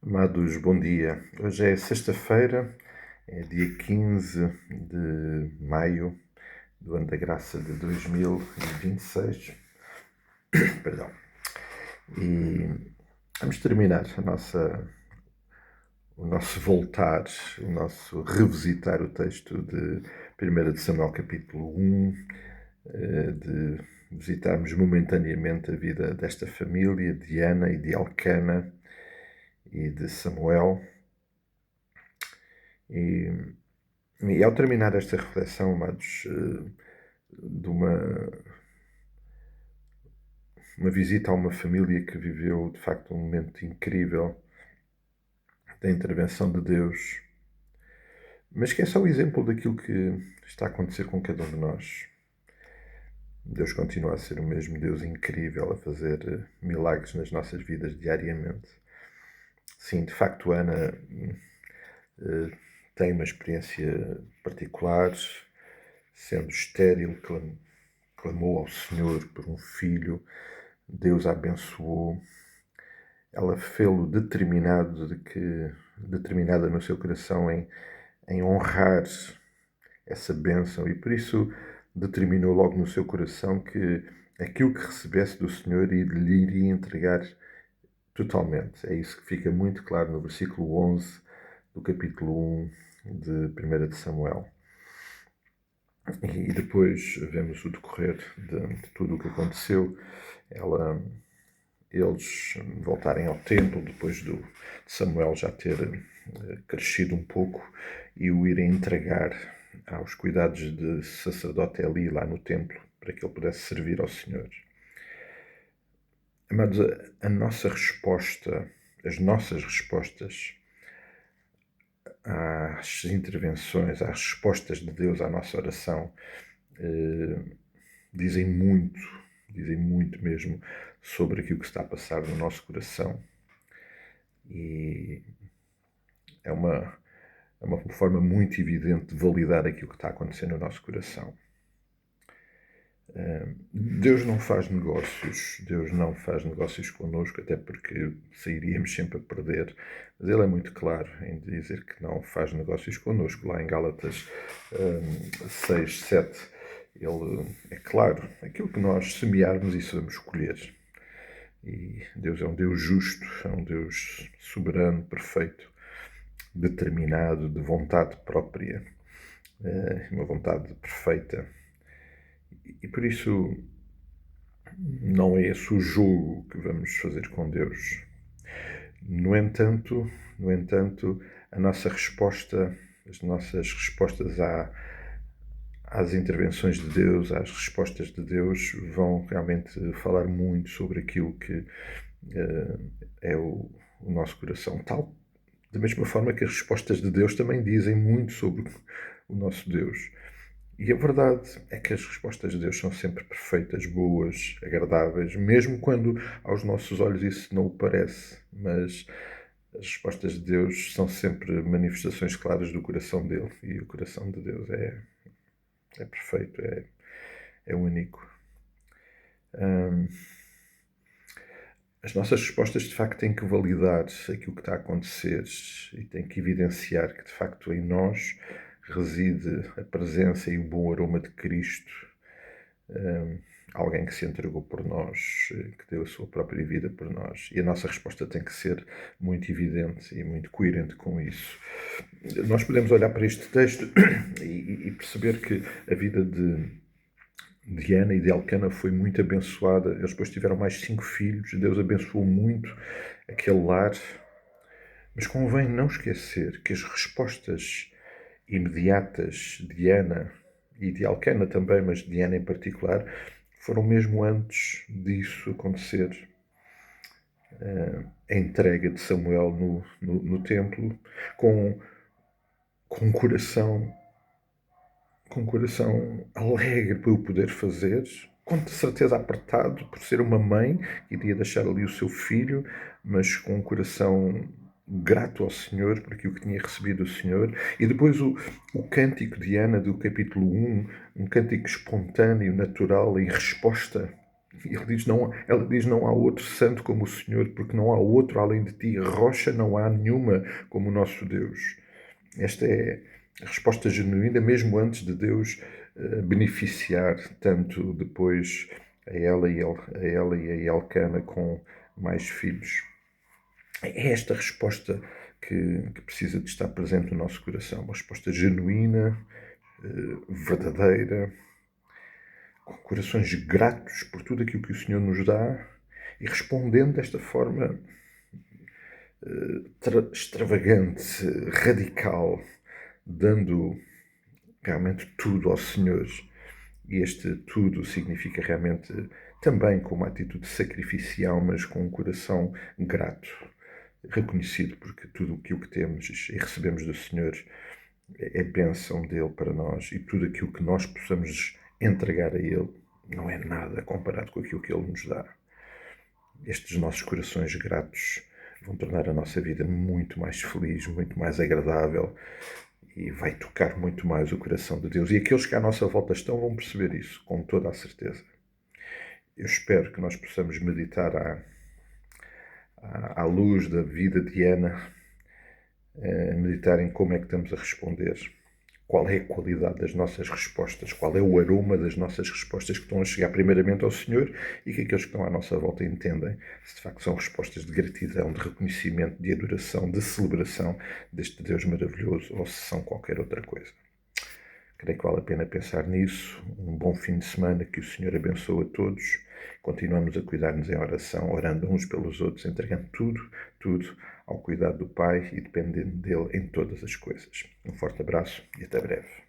Amados, bom dia. Hoje é sexta-feira, é dia 15 de maio do ano da graça de 2026. Perdão. E vamos terminar o nosso voltar, o nosso revisitar o texto de 1 de Samuel capítulo 1, de visitarmos momentaneamente a vida desta família, de Ana e de Elcana e de Samuel. E ao terminar esta reflexão, amados, de uma visita a uma família que viveu, de facto, um momento incrível da intervenção de Deus, mas que é só o exemplo daquilo que está a acontecer com cada um de nós. Deus continua a ser o mesmo Deus incrível, a fazer milagres nas nossas vidas diariamente. Sim, de facto, Ana tem uma experiência particular, sendo estéril, clamou ao Senhor por um filho, Deus a abençoou, ela fê-lo determinada no seu coração em honrar essa bênção, e por isso determinou logo no seu coração que aquilo que recebesse do Senhor lhe iria entregar totalmente. É isso que fica muito claro no versículo 11 do capítulo 1 de 1 de Samuel. E depois vemos o decorrer de tudo o que aconteceu. Eles voltarem ao templo depois de Samuel já ter crescido um pouco e o irem entregar aos cuidados de sacerdote Eli lá no templo para que ele pudesse servir ao Senhor. Amados, a nossa resposta, as nossas respostas às intervenções, às respostas de Deus à nossa oração, dizem muito mesmo sobre aquilo que está a passar no nosso coração. E é uma forma muito evidente de validar aquilo que está acontecendo no nosso coração. Deus não faz negócios connosco, até porque sairíamos sempre a perder, mas Ele é muito claro em dizer que não faz negócios connosco. Lá em Gálatas 6, 7, Ele é claro, aquilo que nós semearmos, isso vamos colher. E Deus é um Deus justo, é um Deus soberano, perfeito, determinado, de vontade própria, uma vontade perfeita. E por isso não é esse o jogo que vamos fazer com Deus. No entanto, a nossa resposta, as nossas respostas às intervenções de Deus, às respostas de Deus, vão realmente falar muito sobre aquilo que é o nosso coração. Tal, da mesma forma que as respostas de Deus também dizem muito sobre o nosso Deus. E a verdade é que as respostas de Deus são sempre perfeitas, boas, agradáveis, mesmo quando aos nossos olhos isso não o parece. Mas as respostas de Deus são sempre manifestações claras do coração dele. E o coração de Deus é perfeito, é único. As nossas respostas, de facto, têm que validar aquilo que está a acontecer e têm que evidenciar que, de facto, em nós reside a presença e o bom aroma de Cristo, alguém que se entregou por nós, que deu a sua própria vida por nós. E a nossa resposta tem que ser muito evidente e muito coerente com isso. Nós podemos olhar para este texto e perceber que a vida de Ana e de Elcana foi muito abençoada. Eles depois tiveram mais 5 filhos. Deus abençoou muito aquele lar. Mas convém não esquecer que as respostas imediatas de Ana e de Elcana também, mas de Ana em particular, foram mesmo antes disso acontecer. A entrega de Samuel no templo, com um coração alegre por o poder fazer, com certeza apertado por ser uma mãe que iria deixar ali o seu filho, mas com um coração grato ao Senhor por aquilo que tinha recebido do Senhor. E depois o cântico de Ana do capítulo 1, um cântico espontâneo, natural, em resposta E ela diz, não há outro santo como o Senhor, porque não há outro além de ti. Rocha não há nenhuma como o nosso Deus. Esta é a resposta genuína, mesmo antes de Deus beneficiar tanto depois a ela e a Elcana com mais filhos. É esta resposta que precisa de estar presente no nosso coração. Uma resposta genuína, verdadeira, com corações gratos por tudo aquilo que o Senhor nos dá e respondendo desta forma extravagante, radical, dando realmente tudo ao Senhor. E este tudo significa realmente também com uma atitude sacrificial, mas com um coração grato, reconhecido, porque tudo aquilo que temos e recebemos do Senhor é bênção dele para nós, e tudo aquilo que nós possamos entregar a ele não é nada comparado com aquilo que ele nos dá. Estes nossos corações gratos vão tornar a nossa vida muito mais feliz, muito mais agradável, e vai tocar muito mais o coração de Deus. E aqueles que à nossa volta estão vão perceber isso, com toda a certeza. Eu espero que nós possamos meditar à luz da vida de Ana, meditar em como é que estamos a responder, qual é a qualidade das nossas respostas, qual é o aroma das nossas respostas que estão a chegar primeiramente ao Senhor e que aqueles que estão à nossa volta entendem se de facto são respostas de gratidão, de reconhecimento, de adoração, de celebração deste Deus maravilhoso ou se são qualquer outra coisa. Creio que vale a pena pensar nisso. Um bom fim de semana, que o Senhor abençoe a todos. Continuamos a cuidar-nos em oração, orando uns pelos outros, entregando tudo ao cuidado do Pai e dependendo dele em todas as coisas. Um forte abraço e até breve.